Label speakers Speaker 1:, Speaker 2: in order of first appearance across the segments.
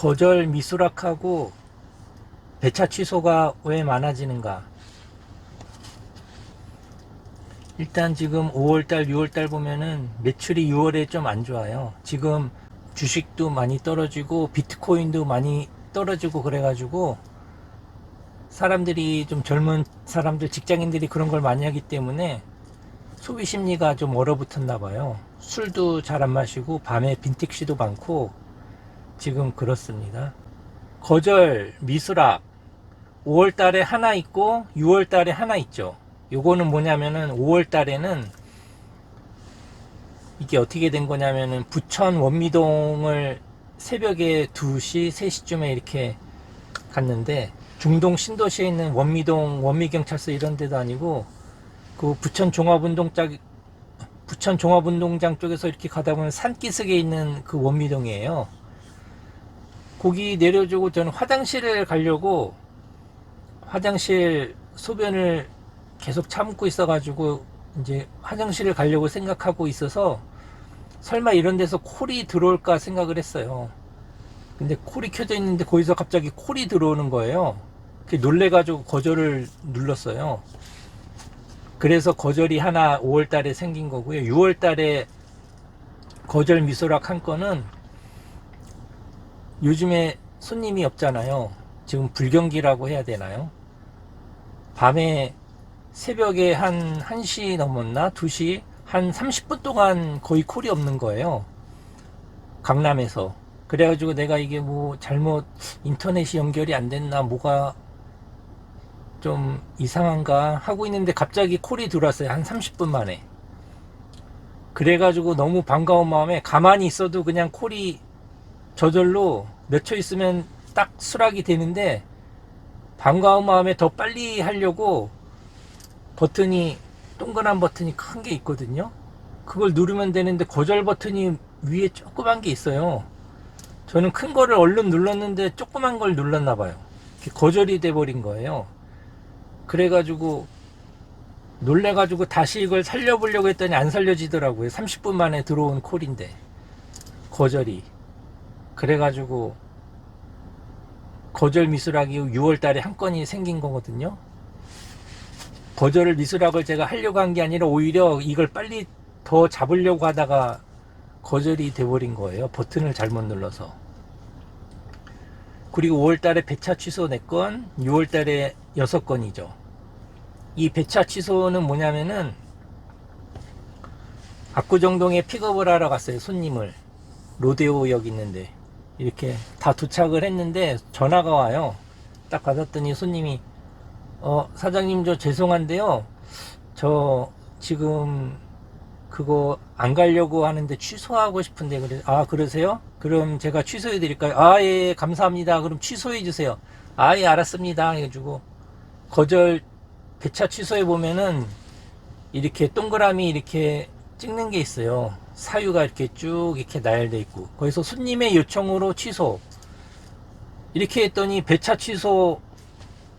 Speaker 1: 거절 미수락하고 배차 취소가 왜 많아지는가? 일단 지금 5월달, 6월달 보면은 매출이 6월에 좀 안 좋아요. 지금 주식도 많이 떨어지고 비트코인도 많이 떨어지고 그래가지고 사람들이 좀 젊은 사람들, 직장인들이 그런 걸 많이 하기 때문에 소비 심리가 좀 얼어붙었나 봐요. 술도 잘 안 마시고 밤에 빈택시도 많고 지금 그렇습니다. 거절 미수락 5월 달에 하나 있고 6월 달에 하나 있죠. 요거는 뭐냐면은 5월 달에는 이게 어떻게 된 거냐면은 부천 원미동을 새벽에 2시, 3시쯤에 이렇게 갔는데 중동 신도시에 있는 원미동, 원미경찰서 이런 데도 아니고 그 부천 종합운동장 쪽에서 이렇게 가다 보면 산기슭에 있는 그 원미동이에요. 거기 내려주고 저는 화장실을 가려고 화장실 소변을 계속 참고 있어가지고 이제 화장실을 가려고 생각하고 있어서 설마 이런 데서 콜이 들어올까 생각을 했어요. 근데 콜이 켜져 있는데 거기서 갑자기 콜이 들어오는 거예요. 놀래가지고 거절을 눌렀어요. 그래서 거절이 하나 5월 달에 생긴 거고요. 6월 달에 거절 미소락 한 건은 요즘에 손님이 없잖아요. 지금 불경기라고 해야 되나요? 밤에 새벽에 한 1시 넘었나? 2시? 한 30분 동안 거의 콜이 없는 거예요. 강남에서. 그래가지고 내가 이게 뭐 잘못 인터넷이 연결이 안 됐나, 뭐가 좀 이상한가 하고 있는데 갑자기 콜이 들어왔어요. 한 30분 만에. 그래가지고 너무 반가운 마음에 가만히 있어도 그냥 콜이 저절로 몇 초 있으면 딱 수락이 되는데 반가운 마음에 더 빨리 하려고 버튼이 동그란 버튼이 큰 게 있거든요. 그걸 누르면 되는데 거절 버튼이 위에 조그만 게 있어요. 저는 큰 거를 얼른 눌렀는데 조그만 걸 눌렀나 봐요. 거절이 돼 버린 거예요. 그래가지고 놀래가지고 다시 이걸 살려보려고 했더니 안 살려지더라고요. 30분 만에 들어온 콜인데 거절이. 그래가지고 거절 미수락이 6월 달에 한 건이 생긴 거거든요. 거절 미수락을 제가 하려고 한 게 아니라 오히려 이걸 빨리 더 잡으려고 하다가 거절이 돼버린 거예요. 버튼을 잘못 눌러서. 그리고 5월 달에 배차 취소 4건, 6월 달에 6건이죠. 이 배차 취소는 뭐냐면은 압구정동에 픽업을 하러 갔어요. 손님을. 로데오역 있는데 이렇게 다 도착을 했는데 전화가 와요. 딱 받았더니 손님이 사장님 저 죄송한데요. 저 지금 그거 안 가려고 하는데 취소하고 싶은데 그래. 아 그러세요? 그럼 제가 취소해 드릴까요? 아 예 감사합니다. 그럼 취소해 주세요. 아 예 알았습니다. 해가지고 거절 배차 취소해 보면은 이렇게 동그라미 이렇게 찍는 게 있어요. 사유가 이렇게 쭉 이렇게 나열돼 있고 거기서 손님의 요청으로 취소 이렇게 했더니 배차 취소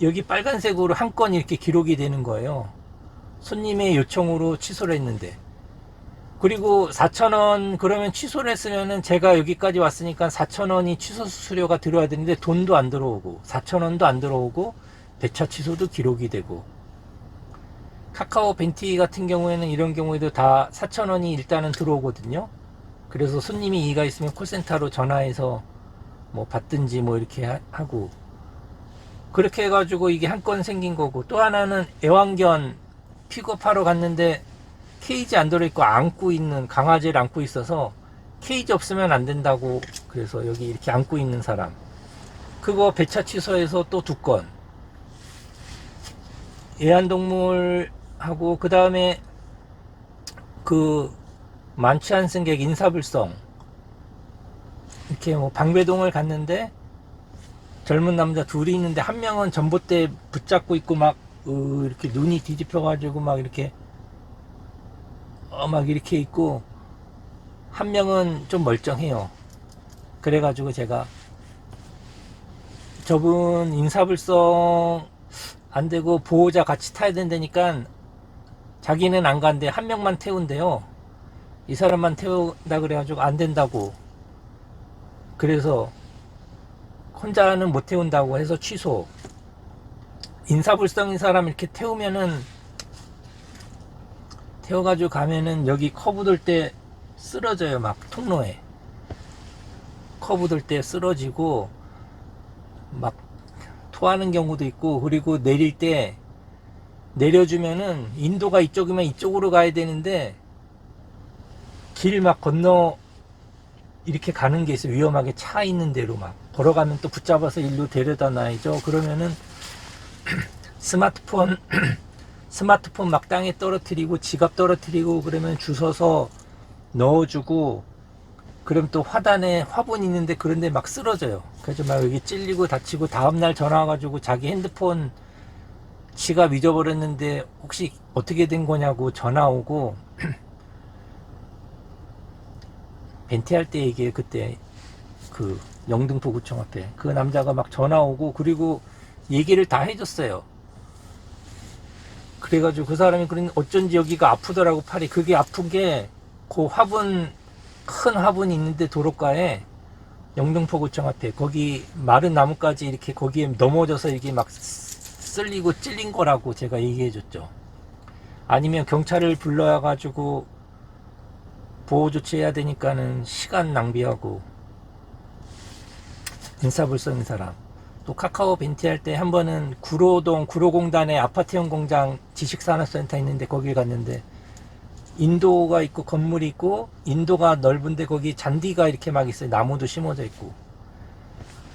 Speaker 1: 여기 빨간색으로 한 건 이렇게 기록이 되는 거예요. 손님의 요청으로 취소를 했는데 그리고 4,000원 그러면 취소를 했으면은 제가 여기까지 왔으니까 4,000원이 취소 수수료가 들어와야 되는데 돈도 안 들어오고 4,000원도 안 들어오고 배차 취소도 기록이 되고 카카오 벤티 같은 경우에는 이런 경우에도 다 4,000원이 일단은 들어오거든요. 그래서 손님이 이의가 있으면 콜센터로 전화해서 뭐 받든지 뭐 이렇게 하고 그렇게 해가지고 이게 한 건 생긴 거고 또 하나는 애완견 픽업하러 갔는데 케이지 안 들어있고 안고 있는 강아지를 안고 있어서 케이지 없으면 안 된다고 그래서 여기 이렇게 안고 있는 사람 그거 배차 취소해서 또 2건 애완동물하고 그 다음에 그 만취한 승객 인사불성 이렇게 뭐 방배동을 갔는데 젊은 남자 둘이 있는데 한 명은 전봇대 붙잡고 있고 막 이렇게 눈이 뒤집혀 가지고 막 이렇게 막 이렇게 있고 한 명은 좀 멀쩡해요. 그래가지고 제가 저분 인사불성 안 되고 보호자 같이 타야 된다니까 자기는 안 간대 한 명만 태운대요. 이 사람만 태운다 그래가지고 안 된다고. 그래서 혼자는 못 태운다고 해서 취소. 인사불성인 사람 이렇게 태워가지고 가면은 여기 커브 돌 때 쓰러져요. 막 통로에 커브 돌 때 쓰러지고 막 토하는 경우도 있고, 그리고 내릴 때 내려주면은 인도가 이쪽이면 이쪽으로 가야 되는데 길 막 건너 이렇게 가는 게 있어요. 위험하게 차 있는 데로 막 걸어가면 또 붙잡아서 일로 데려다 놔야죠. 그러면은 스마트폰 막 땅에 떨어뜨리고 지갑 떨어뜨리고 그러면 주워서 넣어주고, 그럼 또 화단에 화분 있는데 그런데 막 쓰러져요. 그래서 막 여기 찔리고 다치고, 다음날 전화 와가지고 자기 핸드폰 지갑 잊어버렸는데 혹시 어떻게 된 거냐고 전화 오고 벤티할 때 얘기해. 그때 그 영등포 구청 앞에 그 남자가 막 전화 오고, 그리고 얘기를 다 해줬어요. 그래가지고 그 사람이 그런 어쩐지 여기가 아프더라고, 팔이. 그게 아픈 게 그 화분, 큰 화분이 있는데 도로가에 영등포 구청 앞에 거기 마른 나뭇가지 이렇게 거기에 넘어져서 이게 막 쓸리고 찔린 거라고 제가 얘기해 줬죠. 아니면 경찰을 불러가지고 보호 조치해야 되니까는 시간 낭비하고. 인사불성인 사람. 또 카카오 벤티할 때 한 번은 구로동 구로공단에 아파트형 공장 지식산업센터 있는데 거길 갔는데 인도가 있고 건물이 있고, 인도가 넓은데 거기 잔디가 이렇게 막 있어요. 나무도 심어져 있고.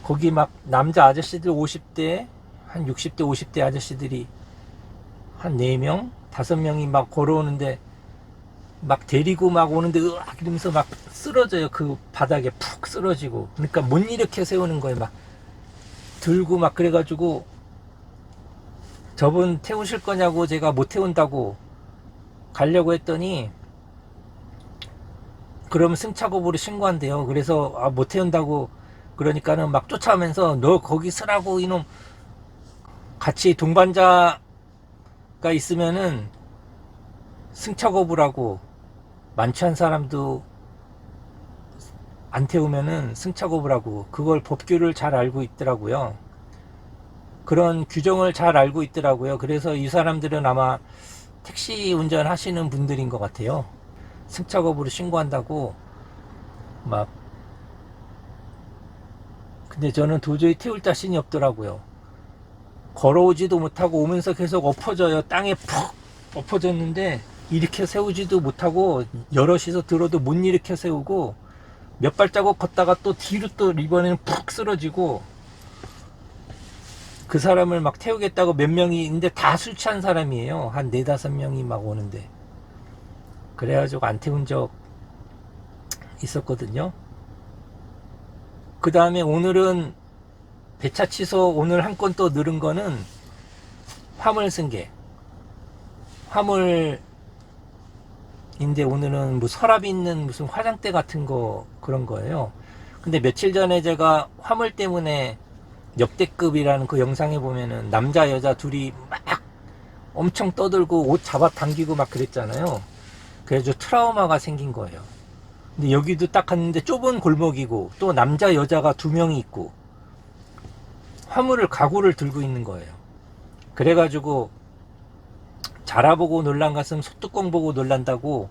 Speaker 1: 거기 막 남자 아저씨들 50대 한 60대 50대 아저씨들이 한 4명 5명이 막 걸어오는데 막 데리고 막 오는데 으악 이러면서 막 쓰러져요. 그 바닥에 푹 쓰러지고. 그러니까 못 일으켜 세우는 거예요. 막 들고 막. 그래가지고 저분 태우실 거냐고 제가 못 태운다고 가려고 했더니 그럼 승차거부로 신고한대요. 그래서 못 태운다고 그러니까는 막 쫓아오면서 너 거기 서라고 이놈, 같이 동반자가 있으면은 승차거부라고, 만취한 사람도 안 태우면은 승차거부라고, 그걸 법규를 잘 알고 있더라고요. 그런 규정을 잘 알고 있더라고요. 그래서 이 사람들은 아마 택시 운전하시는 분들인 것 같아요. 승차거부로 신고한다고 막. 근데 저는 도저히 태울 자신이 없더라고요. 걸어오지도 못하고 오면서 계속 엎어져요. 땅에 푹 엎어졌는데 일으켜 세우지도 못하고, 여럿이서 들어도 못 일으켜 세우고, 몇 발자국 걷다가 또 뒤로 또 이번에는 푹 쓰러지고. 그 사람을 막 태우겠다고 몇 명이 있는데 다 술 취한 사람이에요. 한 4-5명이 막 오는데. 그래가지고 안 태운 적 있었거든요. 그 다음에 오늘은 배차 취소, 오늘 한 건 또 늘은 거는 화물 승객. 화물인데 오늘은 뭐 서랍 있는 무슨 화장대 같은 거 그런 거예요. 근데 며칠 전에 제가 화물 때문에 역대급이라는 그 영상에 보면은 남자 여자 둘이 막 엄청 떠들고 옷 잡아 당기고 막 그랬잖아요. 그래서 트라우마가 생긴 거예요. 근데 여기도 딱 갔는데 좁은 골목이고 또 남자 여자가 2명이 있고 화물을 가구를 들고 있는 거예요. 그래가지고 자라보고 놀란 가슴 소뚜껑 보고 놀란다고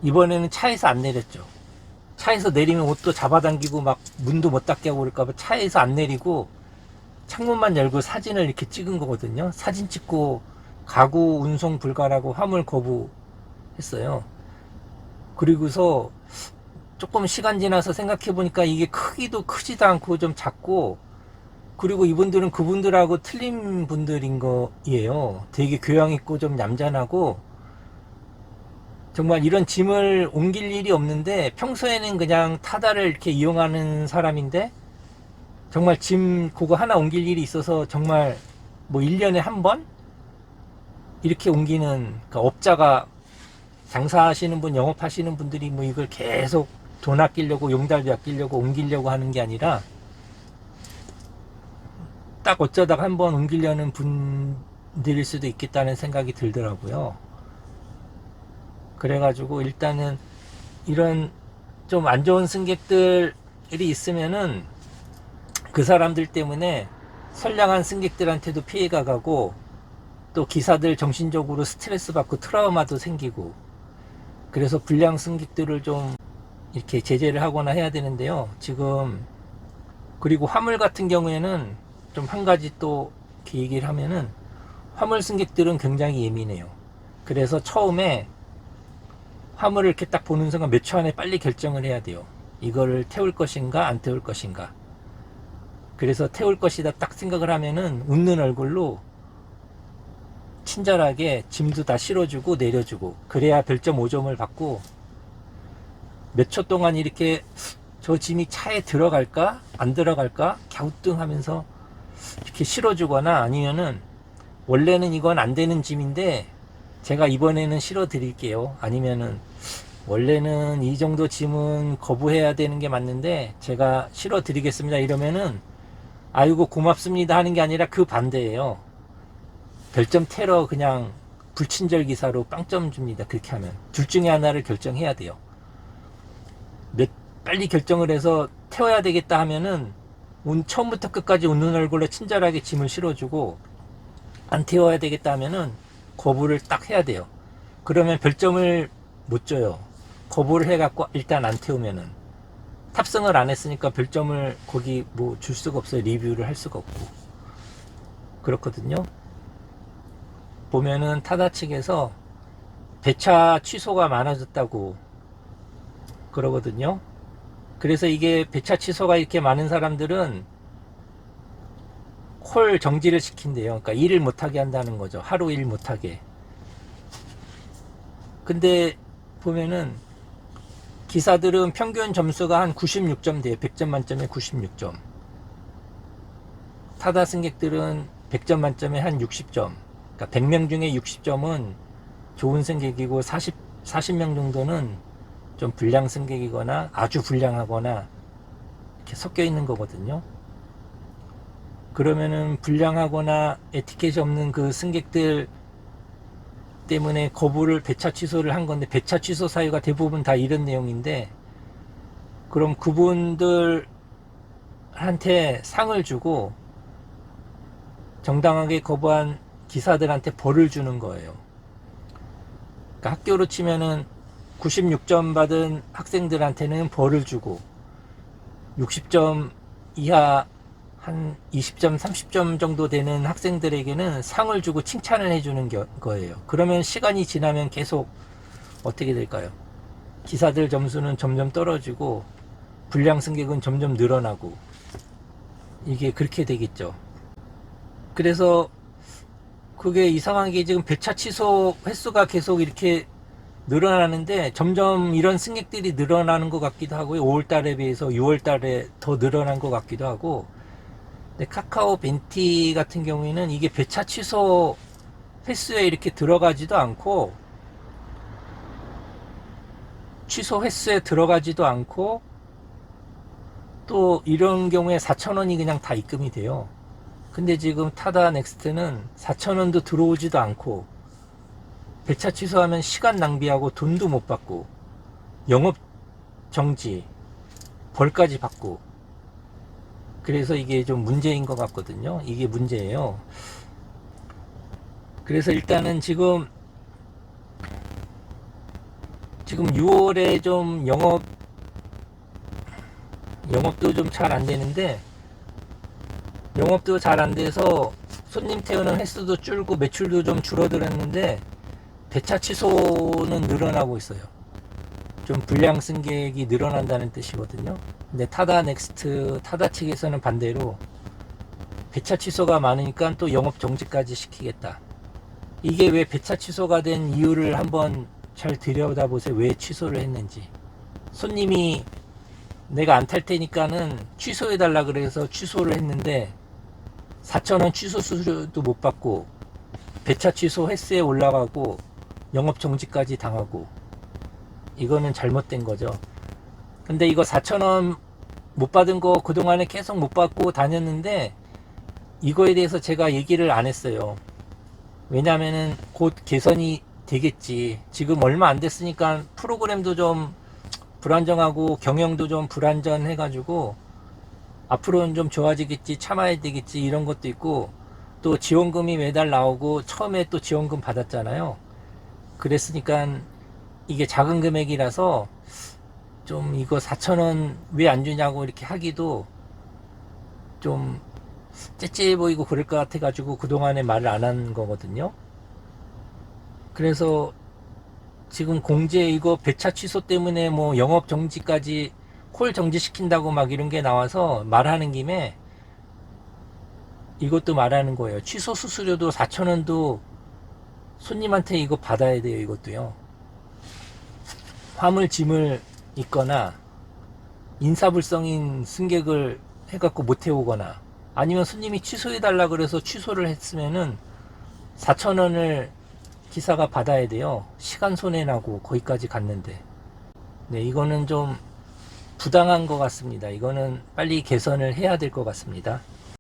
Speaker 1: 이번에는 차에서 안 내렸죠. 차에서 내리면 옷도 잡아당기고 막 문도 못 닫게 하고 그럴까봐 차에서 안 내리고 창문만 열고 사진을 이렇게 찍은 거거든요. 사진 찍고 가구 운송 불가라고 화물 거부했어요. 그리고서 조금 시간 지나서 생각해 보니까 이게 크기도 크지도 않고 좀 작고, 그리고 이분들은 그분들하고 틀린 분들인 거예요. 되게 교양 있고 좀 얌전하고, 정말 이런 짐을 옮길 일이 없는데 평소에는 그냥 타다를 이렇게 이용하는 사람인데, 정말 짐 그거 하나 옮길 일이 있어서 정말 뭐 1년에 한 번 이렇게 옮기는, 그러니까 업자가 장사하시는 분, 영업하시는 분들이 뭐 이걸 계속 돈 아끼려고, 용달비 아끼려고 옮기려고 하는 게 아니라 딱 어쩌다가 한번 옮기려는 분들일 수도 있겠다는 생각이 들더라고요. 그래가지고 일단은 이런 좀 안 좋은 승객들이 있으면은 그 사람들 때문에 선량한 승객들한테도 피해가 가고 또 기사들 정신적으로 스트레스 받고 트라우마도 생기고, 그래서 불량 승객들을 좀 이렇게 제재를 하거나 해야 되는데요. 지금 그리고 화물 같은 경우에는 좀 한 가지 또 이렇게 얘기를 하면은, 화물 승객들은 굉장히 예민해요. 그래서 처음에 화물을 이렇게 딱 보는 순간 몇 초 안에 빨리 결정을 해야 돼요. 이거를 태울 것인가 안 태울 것인가. 그래서 태울 것이다 딱 생각을 하면은 웃는 얼굴로 친절하게 짐도 다 실어주고 내려주고, 그래야 별점 5점을 받고, 몇 초 동안 이렇게 저 짐이 차에 들어갈까 안 들어갈까 갸우뚱하면서 이렇게 실어주거나, 아니면은 원래는 이건 안 되는 짐인데 제가 이번에는 실어 드릴게요, 아니면은 원래는 이 정도 짐은 거부해야 되는 게 맞는데 제가 실어 드리겠습니다, 이러면은 아이고 고맙습니다 하는 게 아니라 그 반대예요. 별점 테러, 그냥 불친절 기사로 빵점 줍니다. 그렇게 하면 둘 중에 하나를 결정해야 돼요. 빨리 결정을 해서 태워야 되겠다 하면은 처음부터 끝까지 웃는 얼굴로 친절하게 짐을 실어주고, 안 태워야 되겠다 하면은 거부를 딱 해야 돼요. 그러면 별점을 못 줘요. 거부를 해갖고 일단 안 태우면은, 탑승을 안 했으니까 별점을 거기 뭐 줄 수가 없어요. 리뷰를 할 수가 없고 그렇거든요. 보면은 타다 측에서 배차 취소가 많아졌다고 그러거든요. 그래서 이게 배차 취소가 이렇게 많은 사람들은 콜 정지를 시킨대요. 그러니까 일을 못하게 한다는 거죠. 하루 일 못하게. 근데 보면은 기사들은 평균 점수가 한 96점 돼요. 100점 만점에 96점. 타다 승객들은 100점 만점에 한 60점. 그러니까 100명 중에 60점은 좋은 승객이고 40명 정도는 좀 불량 승객이거나 아주 불량하거나 이렇게 섞여 있는 거거든요. 그러면은 불량하거나 에티켓이 없는 그 승객들 때문에 거부를, 배차 취소를 한 건데, 배차 취소 사유가 대부분 다 이런 내용인데, 그럼 그분들한테 상을 주고 정당하게 거부한 기사들한테 벌을 주는 거예요. 그러니까 학교로 치면은 96점 받은 학생들한테는 벌을 주고, 60점 이하 한 20점, 30점 정도 되는 학생들에게는 상을 주고 칭찬을 해주는 거예요. 그러면 시간이 지나면 계속 어떻게 될까요? 기사들 점수는 점점 떨어지고 불량 승객은 점점 늘어나고, 이게 그렇게 되겠죠. 그래서 그게 이상한 게, 지금 배차 취소 횟수가 계속 이렇게 늘어나는데 점점 이런 승객들이 늘어나는 것 같기도 하고요. 5월달에 비해서 6월달에 더 늘어난 것 같기도 하고. 근데 카카오 벤티 같은 경우에는 이게 배차 취소 횟수에 이렇게 들어가지도 않고, 취소 횟수에 들어가지도 않고, 또 이런 경우에 4,000원이 그냥 다 입금이 돼요. 근데 지금 타다 넥스트는 4,000원도 들어오지도 않고, 배차 취소하면 시간 낭비하고 돈도 못 받고 영업 정지, 벌까지 받고, 그래서 이게 좀 문제인 것 같거든요. 이게 문제예요. 그래서 일단은 지금 6월에 좀 영업도 좀 잘 안 되는데, 영업도 잘 안 돼서 손님 태우는 횟수도 줄고 매출도 좀 줄어들었는데 배차 취소는 늘어나고 있어요. 좀 불량 승객이 늘어난다는 뜻이거든요. 근데 타다 넥스트, 타다 측에서는 반대로 배차 취소가 많으니까 또 영업 정지까지 시키겠다. 이게 왜 배차 취소가 된 이유를 한번 잘 들여다보세요. 왜 취소를 했는지. 손님이 내가 안 탈 테니까는 취소해달라 그래서 취소를 했는데 4,000원 취소 수수료도 못 받고 배차 취소 횟수에 올라가고 영업 정지까지 당하고, 이거는 잘못된 거죠. 근데 이거 4,000원 못 받은 거 그동안에 계속 못 받고 다녔는데, 이거에 대해서 제가 얘기를 안 했어요. 왜냐면은 곧 개선이 되겠지. 지금 얼마 안 됐으니까 프로그램도 좀 불안정하고 경영도 좀 불안전해가지고 앞으로는 좀 좋아지겠지, 참아야 되겠지, 이런 것도 있고, 또 지원금이 매달 나오고, 처음에 또 지원금 받았잖아요. 그랬으니까 이게 작은 금액이라서 좀 이거 4,000원 왜 안 주냐고 이렇게 하기도 좀 째째해 보이고 그럴 것 같아 가지고 그동안에 말을 안 한 거거든요. 그래서 지금 공제 이거 배차 취소 때문에 뭐 영업 정지까지 콜 정지시킨다고 막 이런 게 나와서 말하는 김에 이것도 말하는 거예요. 취소 수수료도 4,000원도 손님한테 이거 받아야 돼요. 이것도요. 화물 짐을 있거나 인사불성인 승객을 해갖고 못 태우거나 아니면 손님이 취소해달라 그래서 취소를 했으면은 4,000원을 기사가 받아야 돼요. 시간 손해나고 거기까지 갔는데. 네, 이거는 좀 부당한 것 같습니다. 이거는 빨리 개선을 해야 될 것 같습니다.